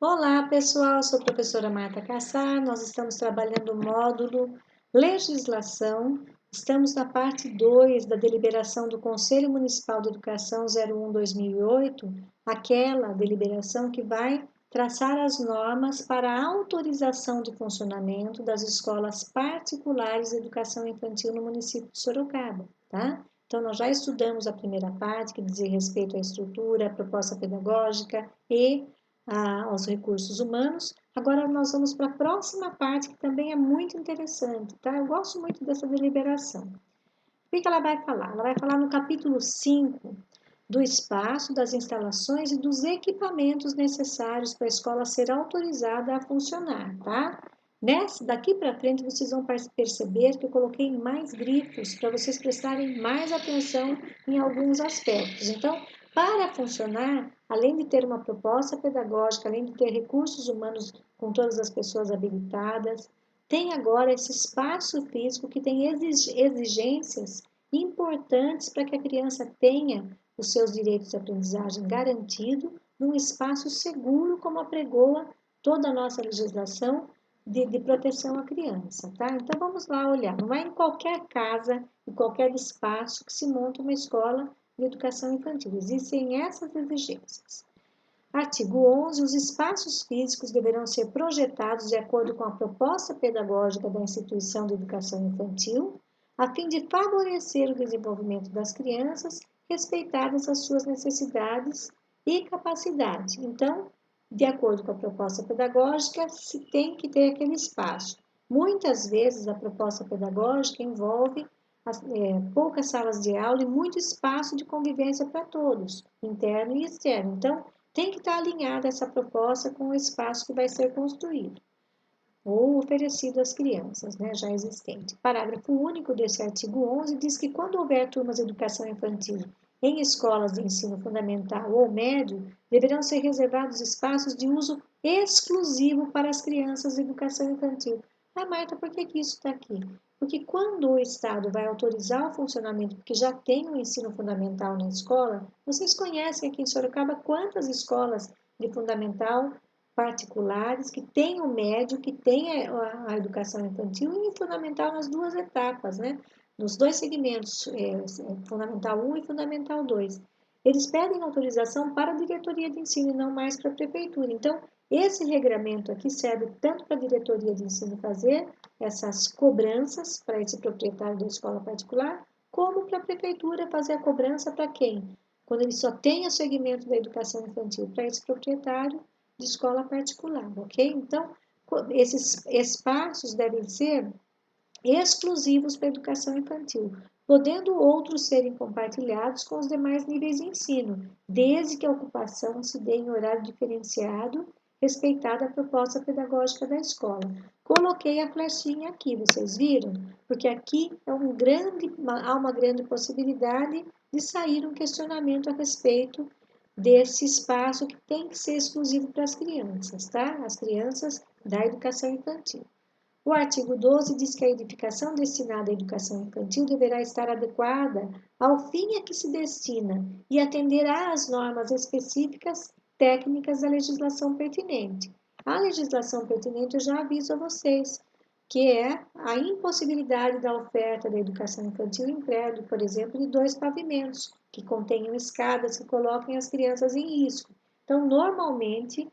Olá, pessoal. Sou a professora Marta Cassar. Nós estamos trabalhando o módulo Legislação. Estamos na parte 2 da deliberação do Conselho Municipal de Educação 01/2008, aquela deliberação que vai traçar as normas para a autorização de funcionamento das escolas particulares de educação infantil no município de Sorocaba, tá? Então, nós já estudamos a primeira parte, que diz respeito à estrutura, à proposta pedagógica e aos recursos humanos. Agora nós vamos para a próxima parte, que também é muito interessante, tá? Eu gosto muito dessa deliberação. O que ela vai falar? Ela vai falar no capítulo 5 do espaço, das instalações e dos equipamentos necessários para a escola ser autorizada a funcionar, tá? Daqui para frente vocês vão perceber que eu coloquei mais grifos para vocês prestarem mais atenção em alguns aspectos. Então, para funcionar, além de ter uma proposta pedagógica, além de ter recursos humanos com todas as pessoas habilitadas, tem agora esse espaço físico que tem exigências importantes para que a criança tenha os seus direitos de aprendizagem garantidos num espaço seguro, como apregoa toda a nossa legislação de proteção à criança, tá? Então vamos lá olhar. Não é em qualquer casa, em qualquer espaço que se monta uma escola de educação infantil. Existem essas exigências. Artigo 11. Os espaços físicos deverão ser projetados de acordo com a proposta pedagógica da instituição de educação infantil, a fim de favorecer o desenvolvimento das crianças, respeitadas as suas necessidades e capacidade. Então, de acordo com a proposta pedagógica, se tem que ter aquele espaço. Muitas vezes a proposta pedagógica envolve poucas salas de aula e muito espaço de convivência para todos, interno e externo. Então, tem que estar alinhada essa proposta com o espaço que vai ser construído ou oferecido às crianças, né, já existente. Parágrafo único desse artigo 11 diz que quando houver turmas de educação infantil em escolas de ensino fundamental ou médio, deverão ser reservados espaços de uso exclusivo para as crianças de educação infantil. Ah, Marta, por que isso está aqui? Porque quando o Estado vai autorizar o funcionamento, porque já tem o ensino fundamental na escola, vocês conhecem aqui em Sorocaba quantas escolas de fundamental particulares que têm o médio, que têm a educação infantil e fundamental nas duas etapas, né? Nos dois segmentos, Fundamental 1 e Fundamental 2. Eles pedem autorização para a diretoria de ensino e não mais para a prefeitura. Então, esse regramento aqui serve tanto para a diretoria de ensino fazer essas cobranças para esse proprietário da escola particular, como para a prefeitura fazer a cobrança para quem? Quando ele só tem o segmento da educação infantil para esse proprietário de escola particular, ok? Então, esses espaços devem ser exclusivos para a educação infantil, podendo outros serem compartilhados com os demais níveis de ensino, desde que a ocupação se dê em horário diferenciado, respeitada a proposta pedagógica da escola. Coloquei a flechinha aqui, vocês viram? Porque aqui há uma grande possibilidade de sair um questionamento a respeito desse espaço que tem que ser exclusivo para as crianças, tá? As crianças da educação infantil. O artigo 12 diz que a edificação destinada à educação infantil deverá estar adequada ao fim a que se destina e atenderá às normas específicas técnicas da legislação pertinente. A legislação pertinente eu já aviso a vocês, que é a impossibilidade da oferta da educação infantil em prédio, por exemplo, de 2 pavimentos, que contenham escadas que coloquem as crianças em risco. Então, normalmente,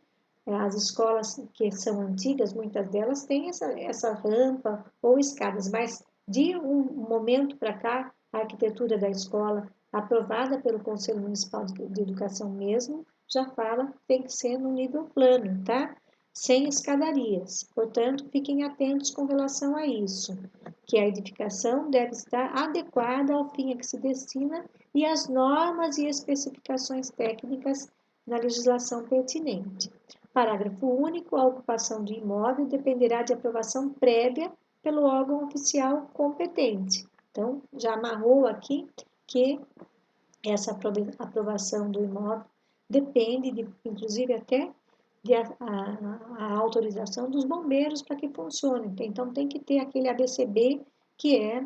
as escolas que são antigas, muitas delas têm essa rampa ou escadas, mas de um momento para cá, a arquitetura da escola, aprovada pelo Conselho Municipal de Educação mesmo, já fala que tem que ser no nível plano, tá? Sem escadarias. Portanto, fiquem atentos com relação a isso, que a edificação deve estar adequada ao fim a que se destina e às normas e especificações técnicas na legislação pertinente. Parágrafo único. A ocupação de imóvel dependerá de aprovação prévia pelo órgão oficial competente. Então, já amarrou aqui que essa aprovação do imóvel depende, inclusive até a autorização dos bombeiros para que funcione. Então, tem que ter aquele ABCB, que é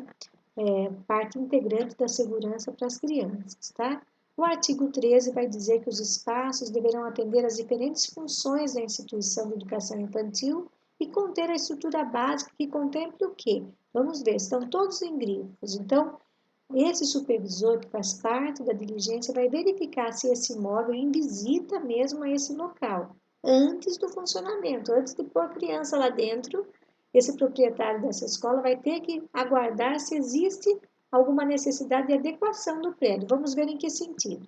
parte integrante da segurança para as crianças, tá? O artigo 13 vai dizer que os espaços deverão atender às diferentes funções da instituição de educação infantil e conter a estrutura básica que contemple o quê? Vamos ver, estão todos em grifos. Então, esse supervisor que faz parte da diligência vai verificar se esse imóvel é em visita mesmo a esse local, antes do funcionamento, antes de pôr a criança lá dentro. Esse proprietário dessa escola vai ter que aguardar se existe alguma necessidade de adequação do prédio. Vamos ver em que sentido.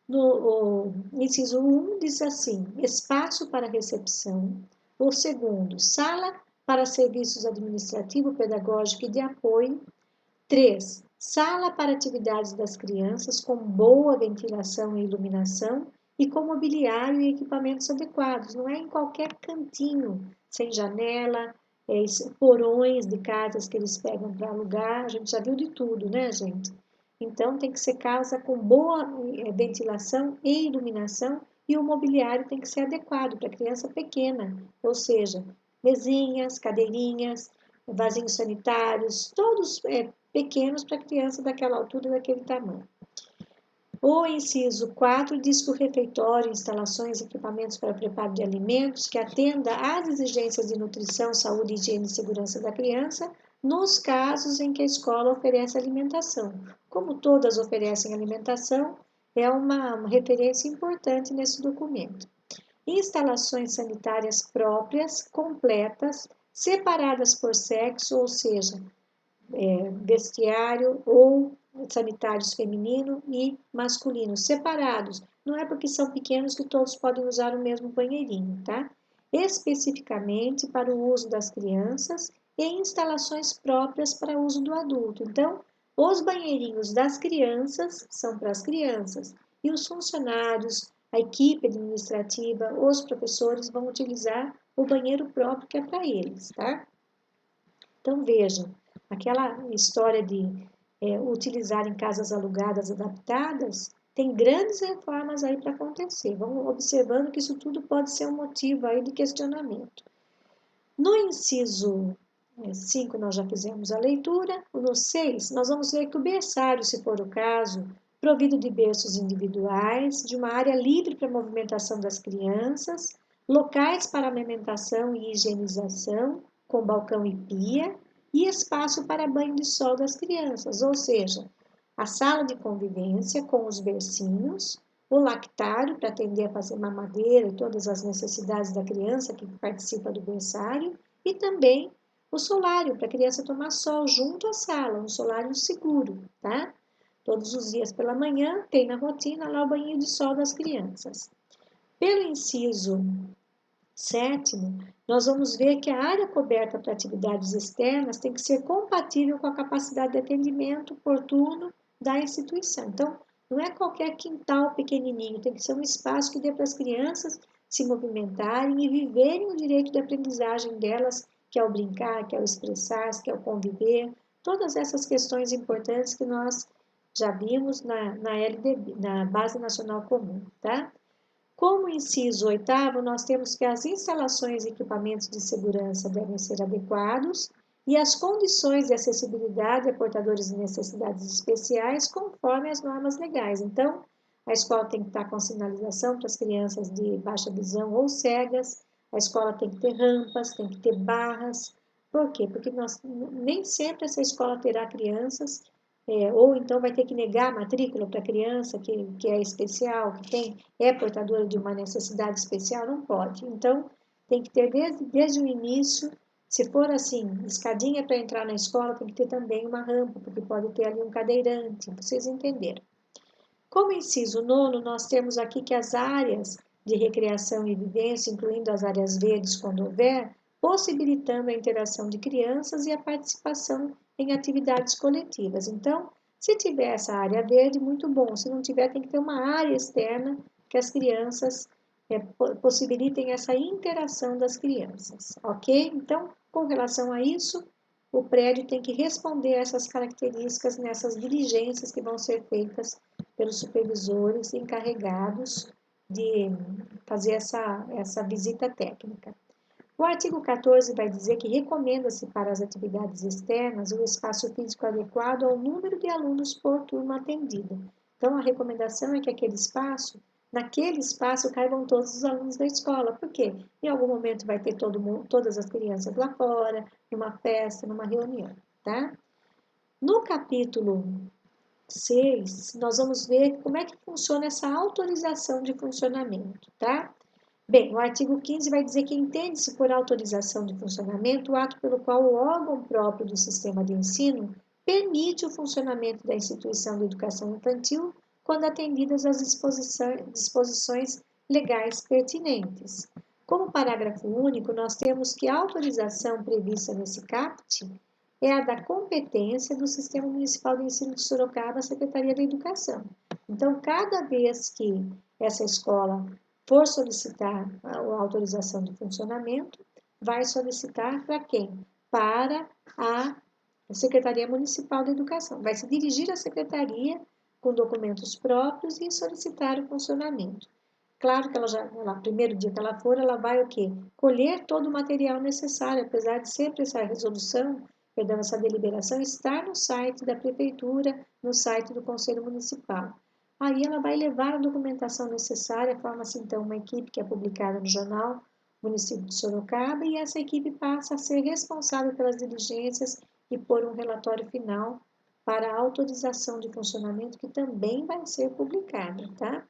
No inciso 1 diz assim: espaço para recepção. O segundo, sala para serviços administrativo, pedagógico e de apoio. 3. Sala para atividades das crianças com boa ventilação e iluminação e com mobiliário e equipamentos adequados. Não é em qualquer cantinho, sem janela, porões de casas que eles pegam para alugar. A gente já viu de tudo, né, gente? Então, tem que ser casa com boa ventilação e iluminação e o mobiliário tem que ser adequado para criança pequena, ou seja, mesinhas, cadeirinhas, vasinhos sanitários, todos pequenos para criança daquela altura, daquele tamanho. O inciso 4 diz que o refeitório, instalações e equipamentos para preparo de alimentos que atenda às exigências de nutrição, saúde, higiene e segurança da criança, nos casos em que a escola oferece alimentação. Como todas oferecem alimentação, é uma referência importante nesse documento. Instalações sanitárias próprias, completas, separadas por sexo, ou seja, vestiário ou sanitários feminino e masculino, separados. Não é porque são pequenos que todos podem usar o mesmo banheirinho, tá? Especificamente para o uso das crianças e instalações próprias para uso do adulto. Então, os banheirinhos das crianças são para as crianças e os funcionários, a equipe administrativa, os professores vão utilizar o banheiro próprio que é para eles, tá? Então, vejam, aquela história de utilizar em casas alugadas adaptadas, tem grandes reformas aí para acontecer. Vamos observando que isso tudo pode ser um motivo aí de questionamento. No inciso 5, nós já fizemos a leitura. No 6, nós vamos ver que o berçário, se for o caso, provido de berços individuais, de uma área livre para a movimentação das crianças, locais para amamentação e higienização, com balcão e pia, e espaço para banho de sol das crianças, ou seja, a sala de convivência com os bercinhos, o lactário para atender a fazer mamadeira e todas as necessidades da criança que participa do berçário, e também o solário para a criança tomar sol junto à sala, um solário seguro, tá? Todos os dias pela manhã tem na rotina lá o banho de sol das crianças. Pelo inciso 7º, nós vamos ver que a área coberta para atividades externas tem que ser compatível com a capacidade de atendimento oportuno da instituição. Então, não é qualquer quintal pequenininho, tem que ser um espaço que dê para as crianças se movimentarem e viverem o direito de aprendizagem delas, que é o brincar, que é o expressar, que é o conviver, todas essas questões importantes que nós já vimos na LDB, na Base Nacional Comum, tá? Como inciso 8º, nós temos que as instalações e equipamentos de segurança devem ser adequados e as condições de acessibilidade a portadores de necessidades especiais conforme as normas legais. Então, a escola tem que estar com sinalização para as crianças de baixa visão ou cegas, a escola tem que ter rampas, tem que ter barras. Por quê? Porque nem sempre essa escola terá crianças ou então vai ter que negar a matrícula para a criança que é especial, que é portadora de uma necessidade especial, não pode. Então, tem que ter desde o início, se for assim, escadinha para entrar na escola, tem que ter também uma rampa, porque pode ter ali um cadeirante, vocês entenderam. Como inciso 9, nós temos aqui que as áreas de recreação e vivência, incluindo as áreas verdes quando houver, possibilitando a interação de crianças e a participação em atividades coletivas. Então, se tiver essa área verde, muito bom. Se não tiver, tem que ter uma área externa que as crianças possibilitem essa interação das crianças, ok? Então, com relação a isso, o prédio tem que responder a essas características nessas diligências que vão ser feitas pelos supervisores encarregados de fazer essa visita técnica. O artigo 14 vai dizer que recomenda-se para as atividades externas o espaço físico adequado ao número de alunos por turma atendida. Então, a recomendação é que naquele espaço caibam todos os alunos da escola. Por quê? Em algum momento vai ter todas as crianças lá fora, numa festa, numa reunião, tá? No capítulo 6, nós vamos ver como é que funciona essa autorização de funcionamento, tá? Bem, o artigo 15 vai dizer que entende-se por autorização de funcionamento o ato pelo qual o órgão próprio do sistema de ensino permite o funcionamento da instituição de educação infantil quando atendidas as disposições legais pertinentes. Como parágrafo único, nós temos que a autorização prevista nesse caput é a da competência do Sistema Municipal de Ensino de Sorocaba, Secretaria da Educação. Então, cada vez que essa escola for solicitar a autorização de funcionamento, vai solicitar para quem? Para a Secretaria Municipal de Educação. Vai se dirigir à secretaria com documentos próprios e solicitar o funcionamento. Claro que primeiro dia que ela for, ela vai o quê? Colher todo o material necessário, apesar de sempre essa resolução, essa deliberação estar no site da prefeitura, no site do Conselho Municipal. Aí ela vai levar a documentação necessária, forma-se então uma equipe que é publicada no jornal Município de Sorocaba, e essa equipe passa a ser responsável pelas diligências e por um relatório final para a autorização de funcionamento, que também vai ser publicado, tá?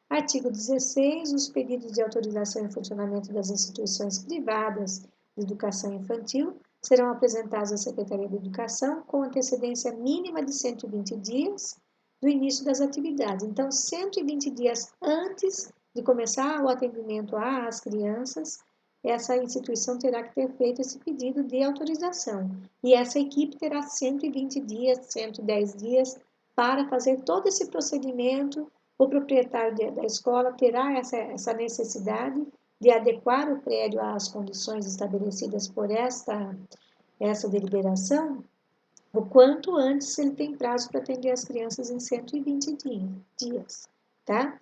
Artigo 16. Os pedidos de autorização e funcionamento das instituições privadas de educação infantil serão apresentados à Secretaria de Educação com antecedência mínima de 120 dias do início das atividades. Então, 120 dias antes de começar o atendimento às crianças, essa instituição terá que ter feito esse pedido de autorização. E essa equipe terá 120 dias, 110 dias para fazer todo esse procedimento. O proprietário da escola terá essa necessidade de adequar o prédio às condições estabelecidas por essa deliberação, o quanto antes ele tem prazo para atender as crianças em 120 dias, tá?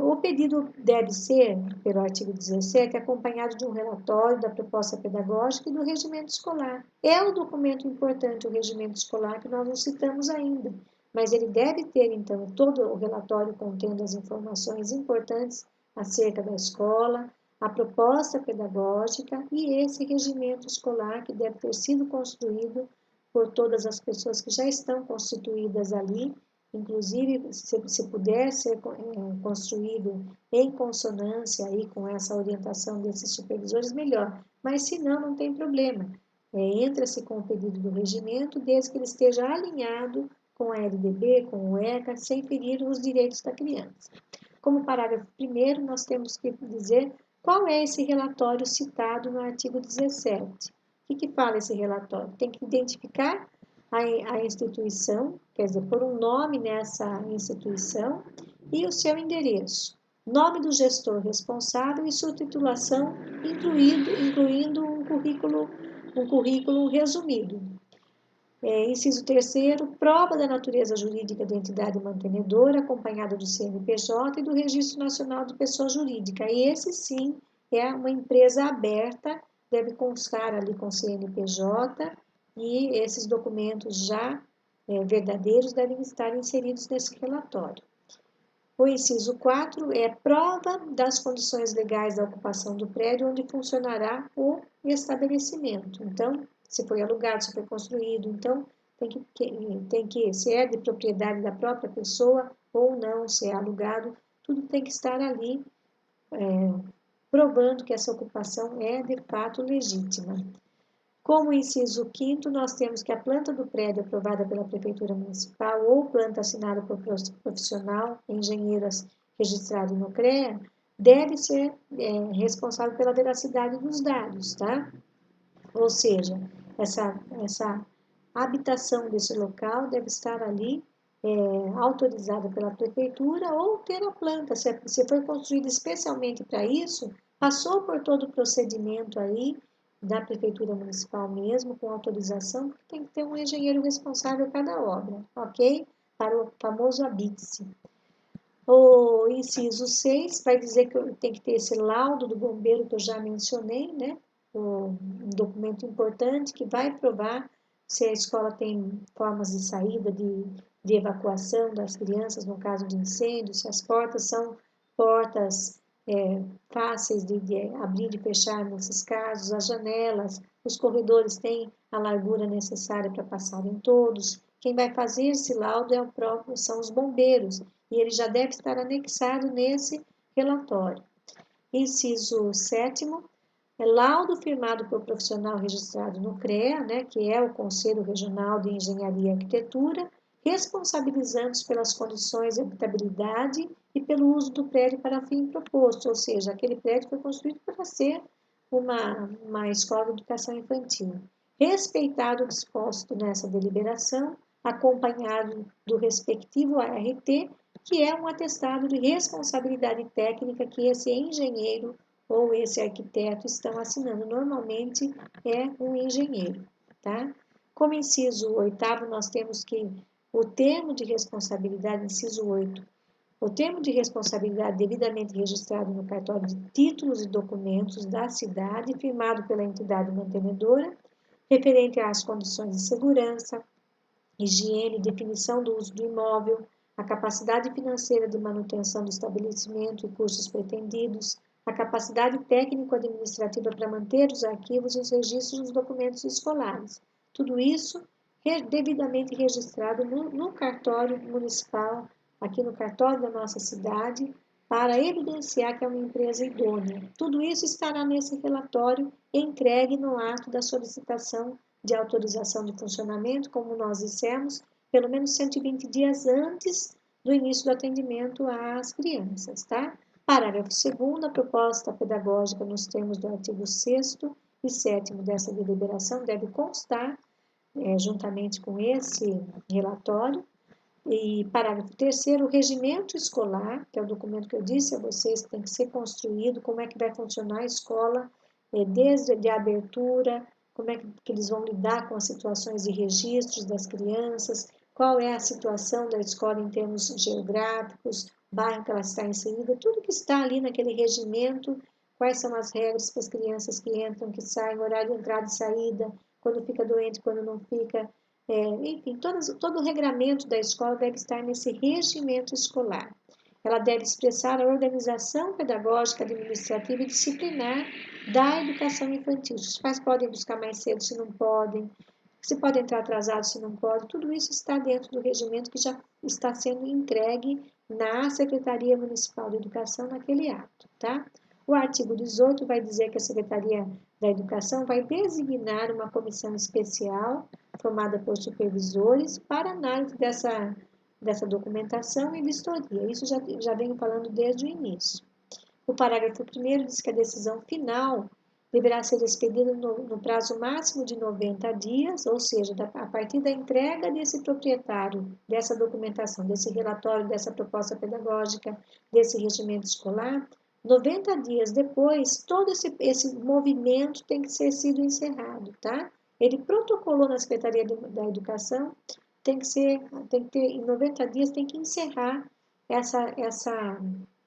O pedido deve ser, pelo artigo 17, acompanhado de um relatório da proposta pedagógica e do regimento escolar. É um documento importante, o regimento escolar, que nós não citamos ainda, mas ele deve ter, então, todo o relatório contendo as informações importantes acerca da escola, a proposta pedagógica e esse regimento escolar que deve ter sido construído por todas as pessoas que já estão constituídas ali, inclusive se puder ser construído em consonância aí com essa orientação desses supervisores, melhor. Mas se não, não tem problema. Entra-se com o pedido do regimento, desde que ele esteja alinhado com a LDB, com o ECA, sem ferir os direitos da criança. Como parágrafo 1º, nós temos que dizer qual é esse relatório citado no artigo 17. O que fala esse relatório? Tem que identificar a instituição, quer dizer, pôr um nome nessa instituição e o seu endereço, nome do gestor responsável e sua titulação, incluindo um currículo resumido. Inciso 3º, prova da natureza jurídica da entidade mantenedora, acompanhada do CNPJ e do Registro Nacional de Pessoa Jurídica. E esse sim é uma empresa aberta, deve constar ali com CNPJ, e esses documentos já verdadeiros devem estar inseridos nesse relatório. O inciso 4 é prova das condições legais da ocupação do prédio onde funcionará o estabelecimento. Então, se foi alugado, se foi construído, então tem que se é de propriedade da própria pessoa ou não, se é alugado, tudo tem que estar ali provando que essa ocupação é de fato legítima. Como inciso 5º, nós temos que a planta do prédio aprovada pela Prefeitura Municipal ou planta assinada por profissional, engenheiros registrado no CREA, deve ser responsável pela veracidade dos dados, tá? Ou seja, essa habitação desse local deve estar ali autorizada pela Prefeitura ou ter a planta, se foi construída especialmente para isso, passou por todo o procedimento aí, da Prefeitura Municipal mesmo, com autorização, porque tem que ter um engenheiro responsável a cada obra, ok? Para o famoso habite-se. O inciso 6 vai dizer que tem que ter esse laudo do bombeiro que eu já mencionei, né? Um documento importante que vai provar se a escola tem formas de saída de evacuação das crianças no caso de incêndio, se as portas são portas fáceis de abrir e fechar nesses casos, as janelas, os corredores têm a largura necessária para passarem todos. Quem vai fazer esse laudo são os bombeiros, e ele já deve estar anexado nesse relatório. Inciso 7º, laudo firmado por profissional registrado no CREA, que é o Conselho Regional de Engenharia e Arquitetura, responsabilizando-os pelas condições de habitabilidade e pelo uso do prédio para fim proposto, ou seja, aquele prédio foi construído para ser uma escola de educação infantil. Respeitado o disposto nessa deliberação, acompanhado do respectivo ART, que é um atestado de responsabilidade técnica que esse engenheiro ou esse arquiteto estão assinando. Normalmente é um engenheiro, tá? Como inciso 8º, nós temos que o termo de responsabilidade, inciso 8, o termo de responsabilidade devidamente registrado no cartório de títulos e documentos da cidade, firmado pela entidade mantenedora, referente às condições de segurança, higiene, definição do uso do imóvel, a capacidade financeira de manutenção do estabelecimento e custos pretendidos, a capacidade técnico-administrativa para manter os arquivos e os registros dos documentos escolares. Tudo isso devidamente registrado no cartório municipal, aqui no cartório da nossa cidade, para evidenciar que é uma empresa idônea. Tudo isso estará nesse relatório entregue no ato da solicitação de autorização de funcionamento, como nós dissemos, pelo menos 120 dias antes do início do atendimento às crianças, tá? Parágrafo 2º, a proposta pedagógica nos termos do artigo 6º e 7º dessa deliberação deve constar, juntamente com esse relatório. E parágrafo 3º, o regimento escolar, que é o documento que eu disse a vocês que tem que ser construído, como é que vai funcionar a escola, desde a abertura, como é que eles vão lidar com as situações de registros das crianças, qual é a situação da escola em termos geográficos, bairro que ela está inserida, tudo que está ali naquele regimento, quais são as regras para as crianças que entram, que saem, horário de entrada e saída, quando fica doente, quando não fica, enfim, todo o regramento da escola deve estar nesse regimento escolar. Ela deve expressar a organização pedagógica, administrativa e disciplinar da educação infantil. Os pais podem buscar mais cedo se não podem, se pode entrar atrasado se não pode, tudo isso está dentro do regimento que já está sendo entregue na Secretaria Municipal de Educação naquele ato, tá? O artigo 18 vai dizer que a Secretaria da Educação vai designar uma comissão especial formada por supervisores para análise dessa documentação e vistoria. Isso já venho falando desde o início. O parágrafo 1º diz que a decisão final deverá ser expedida no prazo máximo de 90 dias, ou seja, a partir da entrega desse proprietário, dessa documentação, desse relatório, dessa proposta pedagógica, desse regimento escolar, 90 dias depois, todo esse movimento tem que ser sido encerrado, tá? Ele protocolou na Secretaria da Educação, tem que ter, em 90 dias, tem que encerrar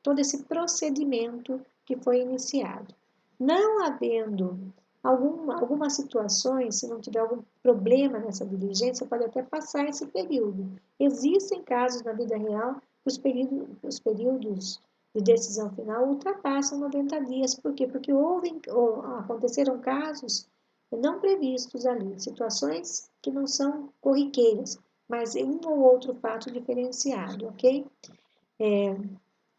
todo esse procedimento que foi iniciado. Não havendo algumas situações, se não tiver algum problema nessa diligência, pode até passar esse período. Existem casos na vida real que os períodos de decisão final ultrapassam 90 dias. Por quê? Porque aconteceram casos não previstos ali, situações que não são corriqueiras, mas em um ou outro fato diferenciado, ok?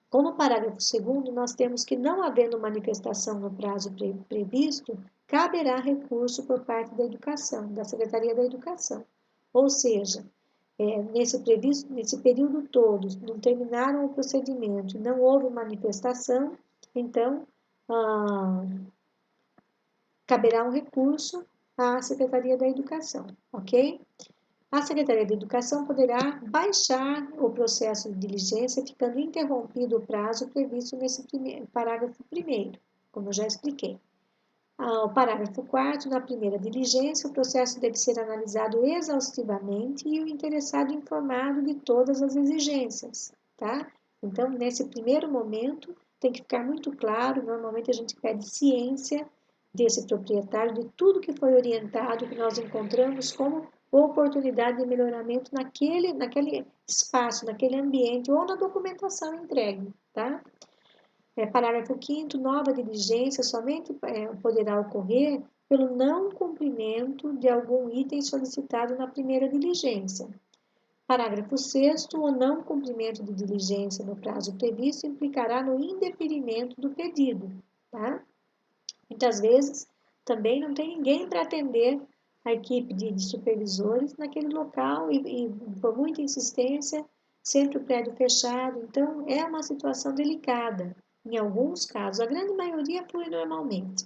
Como parágrafo 2º, nós temos que, não havendo manifestação no prazo previsto, caberá recurso por parte da Educação, da Secretaria da Educação. Ou seja, nesse período todo, não terminaram o procedimento, não houve manifestação, então, caberá um recurso à Secretaria da Educação, ok? A Secretaria de Educação poderá baixar o processo de diligência, ficando interrompido o prazo previsto nesse parágrafo 1º, como eu já expliquei. O parágrafo 4º, na primeira diligência, o processo deve ser analisado exaustivamente e o interessado informado de todas as exigências, tá? Então, nesse primeiro momento, tem que ficar muito claro, normalmente a gente pede ciência desse proprietário, de tudo que foi orientado, que nós encontramos como oportunidade de melhoramento naquele espaço, naquele ambiente ou na documentação entregue, tá? Parágrafo 5º, nova diligência somente poderá ocorrer pelo não cumprimento de algum item solicitado na primeira diligência. Parágrafo 6º, o não cumprimento de diligência no prazo previsto implicará no indeferimento do pedido, tá? Muitas vezes também não tem ninguém para atender a equipe de supervisores naquele local e por muita insistência, sempre o prédio fechado, então é uma situação delicada. Em alguns casos, a grande maioria flui normalmente.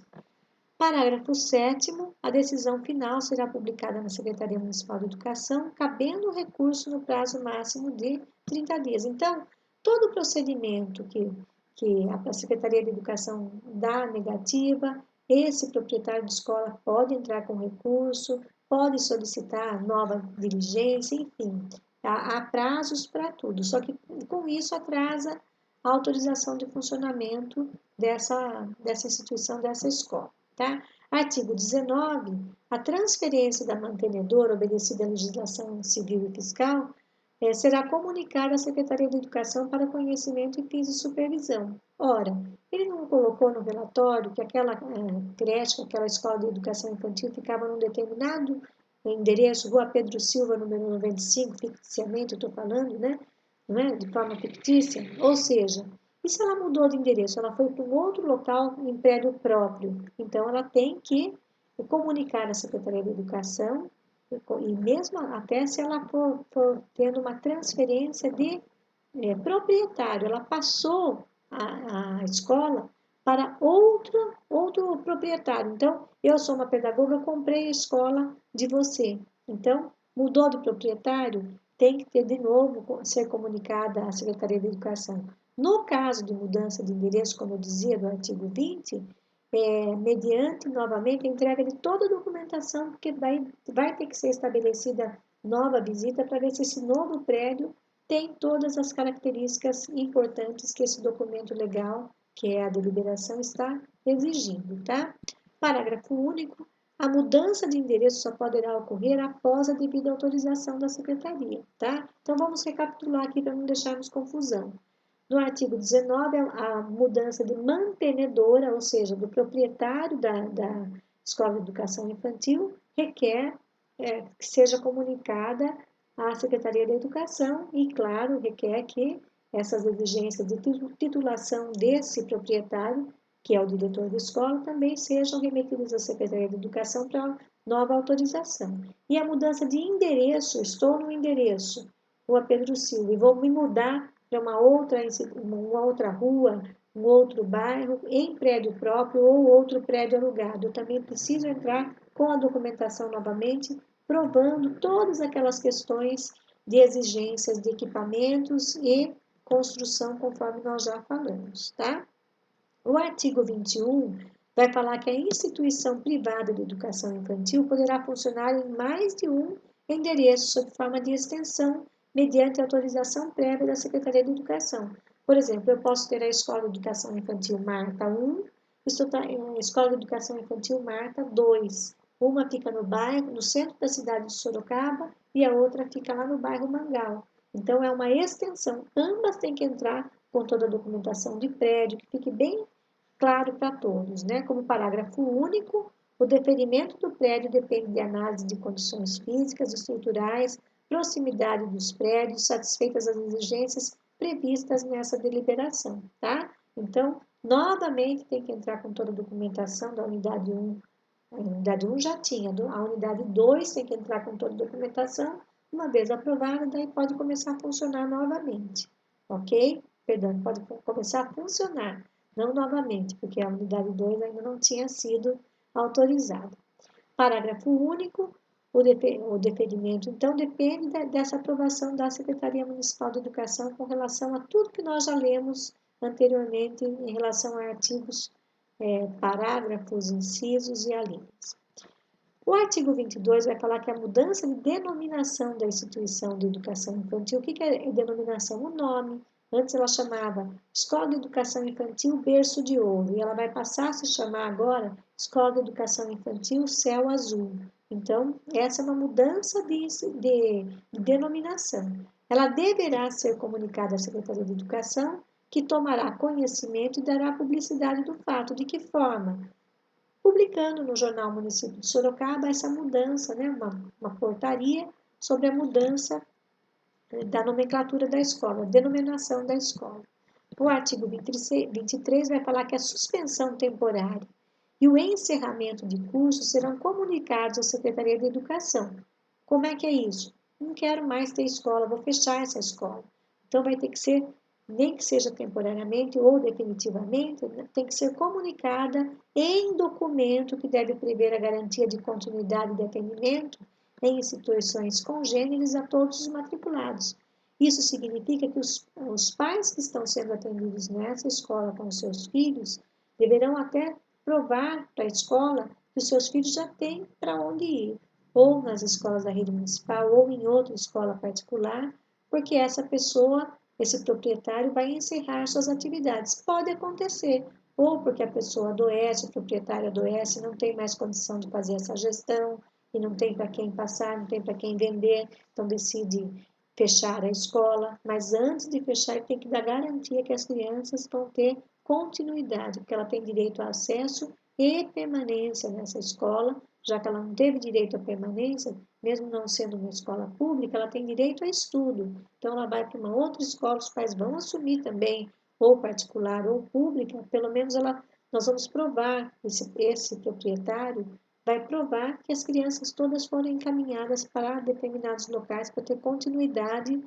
Parágrafo 7º, a decisão final será publicada na Secretaria Municipal de Educação, cabendo o recurso no prazo máximo de 30 dias. Então, todo o procedimento que a Secretaria de Educação dá negativa, esse proprietário de escola pode entrar com recurso, pode solicitar nova diligência, enfim, há prazos para tudo, só que com isso atrasa a autorização de funcionamento dessa instituição, dessa escola. Tá? Artigo 19. A transferência da mantenedora, obedecida à legislação civil e fiscal, será comunicada à Secretaria de Educação para conhecimento e fins de supervisão. Ora, ele não colocou no relatório que aquela creche, aquela escola de educação infantil ficava num determinado endereço, Rua Pedro Silva, número 95, ficticiamente, eu estou falando, né? Não é? De forma fictícia. Ou seja, e se ela mudou de endereço, ela foi para um outro local em prédio próprio? Então, ela tem que comunicar à Secretaria de Educação, e mesmo até se ela for tendo uma transferência de proprietário, ela passou a escola para outro proprietário. Então, eu sou uma pedagoga, eu comprei a escola de você. Então, mudou de proprietário, tem que ter de novo, ser comunicada à Secretaria de Educação. No caso de mudança de endereço, como eu dizia, do artigo 20, mediante, novamente, a entrega de toda a documentação, porque vai ter que ser estabelecida nova visita para ver se esse novo prédio tem todas as características importantes que esse documento legal, que é a deliberação, está exigindo, tá? Parágrafo único. A mudança de endereço só poderá ocorrer após a devida autorização da Secretaria, tá? Então, vamos recapitular aqui para não deixarmos confusão. No artigo 19, a mudança de mantenedora, ou seja, do proprietário da Escola de Educação Infantil, requer que seja comunicada à Secretaria da Educação e, claro, requer que essas exigências de titulação desse proprietário, que é o diretor da escola, também sejam remetidas à Secretaria da Educação para nova autorização. E a mudança de endereço, estou no endereço, Rua Pedro Silva, e vou me mudar para uma outra rua, um outro bairro, em prédio próprio ou outro prédio alugado. Eu também preciso entrar com a documentação novamente, provando todas aquelas questões de exigências de equipamentos e construção, conforme nós já falamos, tá? O artigo 21 vai falar que a instituição privada de educação infantil poderá funcionar em mais de um endereço sob forma de extensão, mediante autorização prévia da Secretaria de Educação. Por exemplo, eu posso ter a Escola de Educação Infantil Marta 1, a Escola de Educação Infantil Marta 2. Uma fica no bairro, no centro da cidade de Sorocaba, e a outra fica lá no bairro Mangal. Então, é uma extensão. Ambas têm que entrar com toda a documentação de prédio, que fique bem claro para todos, né? Como parágrafo único, o deferimento do prédio depende de análise de condições físicas, estruturais, proximidade dos prédios, satisfeitas as exigências previstas nessa deliberação, tá? Então, novamente tem que entrar com toda a documentação da unidade 1. A unidade 1 já tinha, a unidade 2 tem que entrar com toda a documentação, uma vez aprovada, daí pode começar a funcionar novamente, ok? Perdão, pode começar a funcionar, não novamente, porque a unidade 2 ainda não tinha sido autorizada. Parágrafo único, o deferimento, então, depende dessa aprovação da Secretaria Municipal de Educação com relação a tudo que nós já lemos anteriormente em relação a artigos, parágrafos, incisos e alíneas. O artigo 22 vai falar que a mudança de denominação da instituição de educação infantil, o que é denominação? O nome. Antes ela chamava Escola de Educação Infantil Berço de Ouro, e ela vai passar a se chamar agora Escola de Educação Infantil Céu Azul. Então, essa é uma mudança de denominação. Ela deverá ser comunicada à Secretaria de Educação, que tomará conhecimento e dará publicidade do fato. De que forma? Publicando no Jornal Município de Sorocaba essa mudança, né, uma portaria sobre a mudança da nomenclatura da escola, denominação da escola. O artigo 23 vai falar que a suspensão temporária e o encerramento de cursos serão comunicados à Secretaria de Educação. Como é que é isso? Não quero mais ter escola, vou fechar essa escola. Então vai ter que ser, nem que seja temporariamente ou definitivamente, tem que ser comunicada em documento que deve prever a garantia de continuidade de atendimento em instituições congêneres a todos os matriculados. Isso significa que os pais que estão sendo atendidos nessa escola com os seus filhos deverão até provar para a escola que os seus filhos já têm para onde ir, ou nas escolas da rede municipal, ou em outra escola particular, porque essa pessoa, esse proprietário, vai encerrar suas atividades. Pode acontecer, ou porque a pessoa adoece, o proprietário adoece, não tem mais condição de fazer essa gestão, e não tem para quem passar, não tem para quem vender, então decide fechar a escola, mas antes de fechar, ele tem que dar garantia que as crianças vão ter continuidade, porque ela tem direito a acesso e permanência nessa escola, já que ela não teve direito à permanência, mesmo não sendo uma escola pública, ela tem direito a estudo. Então, ela vai para uma outra escola, os pais vão assumir também, ou particular ou pública, pelo menos nós vamos provar, esse proprietário vai provar que as crianças todas foram encaminhadas para determinados locais para ter continuidade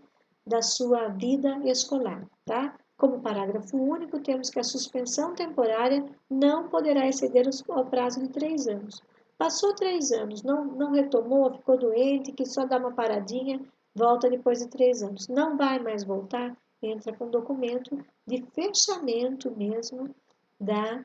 da sua vida escolar, tá? Como parágrafo único, temos que a suspensão temporária não poderá exceder o prazo de 3 anos. Passou 3 anos, não retomou, ficou doente, que só dá uma paradinha, volta depois de 3 anos. Não vai mais voltar, entra com documento de fechamento mesmo da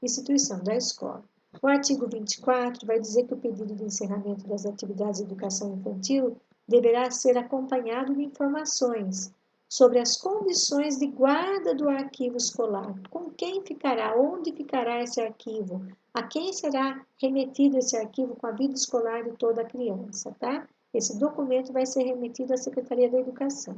instituição, da escola. O artigo 24 vai dizer que o pedido de encerramento das atividades de educação infantil deverá ser acompanhado de informações sobre as condições de guarda do arquivo escolar, com quem ficará, onde ficará esse arquivo, a quem será remetido esse arquivo com a vida escolar de toda a criança, tá? Esse documento vai ser remetido à Secretaria da Educação.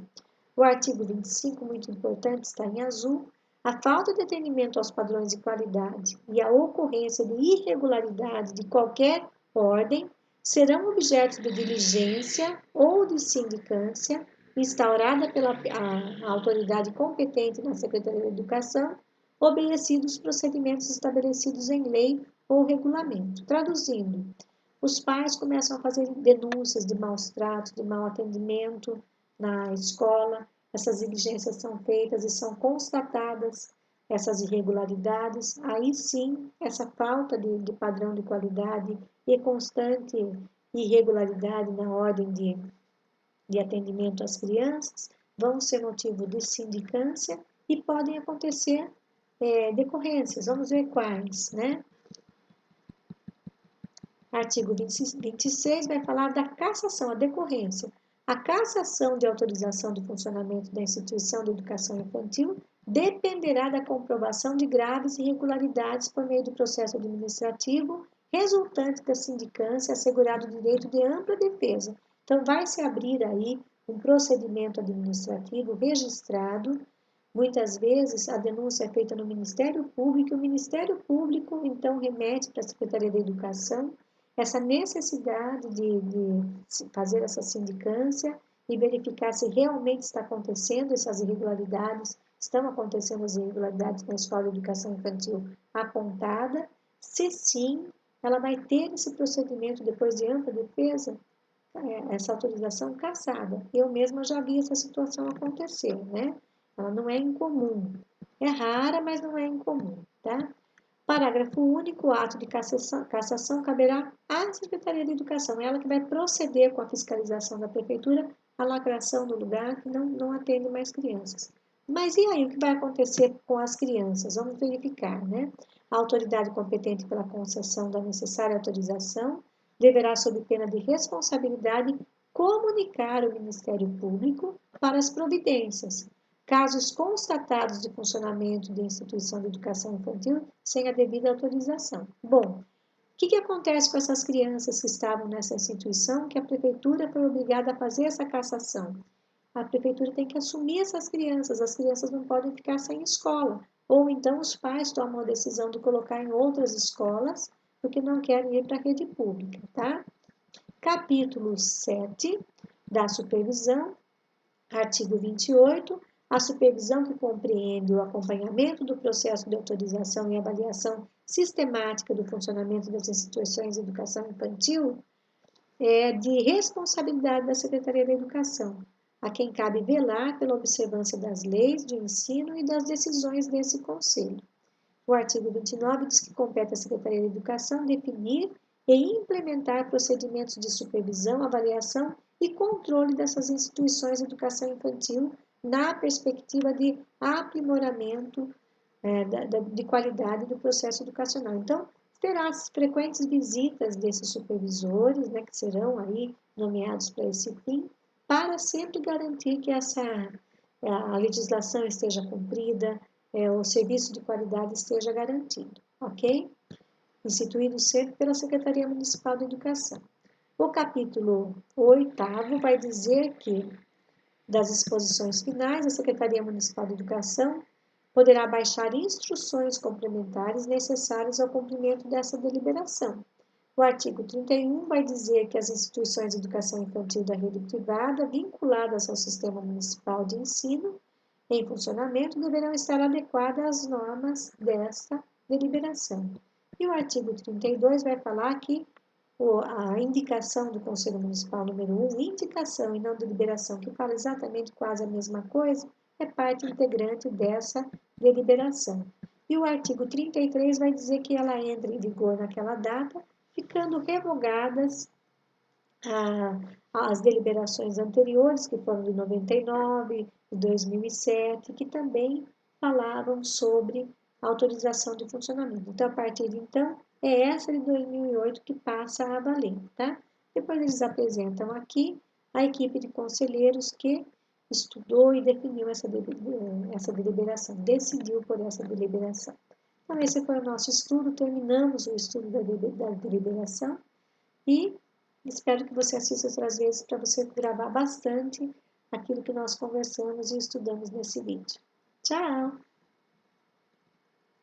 O artigo 25, muito importante, está em azul. A falta de atendimento aos padrões de qualidade e a ocorrência de irregularidade de qualquer ordem serão objeto de diligência ou de sindicância instaurada pela a autoridade competente na Secretaria da Educação, obedecidos os procedimentos estabelecidos em lei ou regulamento. Traduzindo, os pais começam a fazer denúncias de maus tratos, de mau atendimento na escola. Essas diligências são feitas e são constatadas essas irregularidades. Aí sim, essa falta de padrão de qualidade e constante irregularidade na ordem de atendimento às crianças vão ser motivo de sindicância e podem acontecer decorrências. Vamos ver quais, né? Artigo 26 vai falar da cassação, a decorrência. A cassação de autorização de funcionamento da instituição de educação infantil dependerá da comprovação de graves irregularidades por meio do processo administrativo resultante da sindicância, assegurado o direito de ampla defesa. Então, vai se abrir aí um procedimento administrativo registrado. Muitas vezes a denúncia é feita no Ministério Público, e o Ministério Público então remete para a Secretaria da Educação essa necessidade de fazer essa sindicância e verificar se realmente está acontecendo essas irregularidades, estão acontecendo as irregularidades na escola de educação infantil apontada. Se sim, ela vai ter esse procedimento depois de ampla defesa, essa autorização cassada. Eu mesma já vi essa situação acontecer, né? Ela não é incomum. É rara, mas não é incomum, tá? Parágrafo único, o ato de cassação caberá à Secretaria de Educação, ela que vai proceder com a fiscalização da Prefeitura, a lacração do lugar que não atende mais crianças. Mas e aí, o que vai acontecer com as crianças? Vamos verificar, né? A autoridade competente pela concessão da necessária autorização deverá, sob pena de responsabilidade, comunicar ao Ministério Público para as providências, casos constatados de funcionamento de instituição de educação infantil sem a devida autorização. Bom, que acontece com essas crianças que estavam nessa instituição que a prefeitura foi obrigada a fazer essa cassação? A prefeitura tem que assumir essas crianças, as crianças não podem ficar sem escola. Ou então os pais tomam a decisão de colocar em outras escolas, porque não querem ir para a rede pública, tá? Capítulo 7 da supervisão, artigo 28, a supervisão que compreende o acompanhamento do processo de autorização e avaliação sistemática do funcionamento das instituições de educação infantil é de responsabilidade da Secretaria da Educação, a quem cabe velar pela observância das leis de ensino e das decisões desse Conselho. O artigo 29 diz que compete à Secretaria da Educação definir e implementar procedimentos de supervisão, avaliação e controle dessas instituições de educação infantil na perspectiva de aprimoramento de qualidade do processo educacional. Então, terá as frequentes visitas desses supervisores, né, que serão aí nomeados para esse fim, para sempre garantir que a legislação esteja cumprida, o serviço de qualidade esteja garantido, ok? Instituído sempre pela Secretaria Municipal de Educação. O capítulo 8º vai dizer que, das exposições finais, a Secretaria Municipal de Educação poderá baixar instruções complementares necessárias ao cumprimento dessa deliberação. O artigo 31 vai dizer que as instituições de educação infantil da rede privada vinculadas ao sistema municipal de ensino em funcionamento deverão estar adequadas às normas desta deliberação. E o artigo 32 vai falar que a indicação do Conselho Municipal número 1, indicação e não deliberação, que fala exatamente quase a mesma coisa, é parte integrante dessa deliberação. E o artigo 33 vai dizer que ela entra em vigor naquela data, ficando revogadas as deliberações anteriores, que foram de 99, de 2007, que também falavam sobre autorização de funcionamento. Então, a partir de então, é essa de 2008 que passa a valer, tá? Depois eles apresentam aqui a equipe de conselheiros que estudou e definiu essa deliberação, decidiu por essa deliberação. Então, esse foi o nosso estudo, terminamos o estudo da deliberação e espero que você assista outras vezes para você gravar bastante aquilo que nós conversamos e estudamos nesse vídeo. Tchau!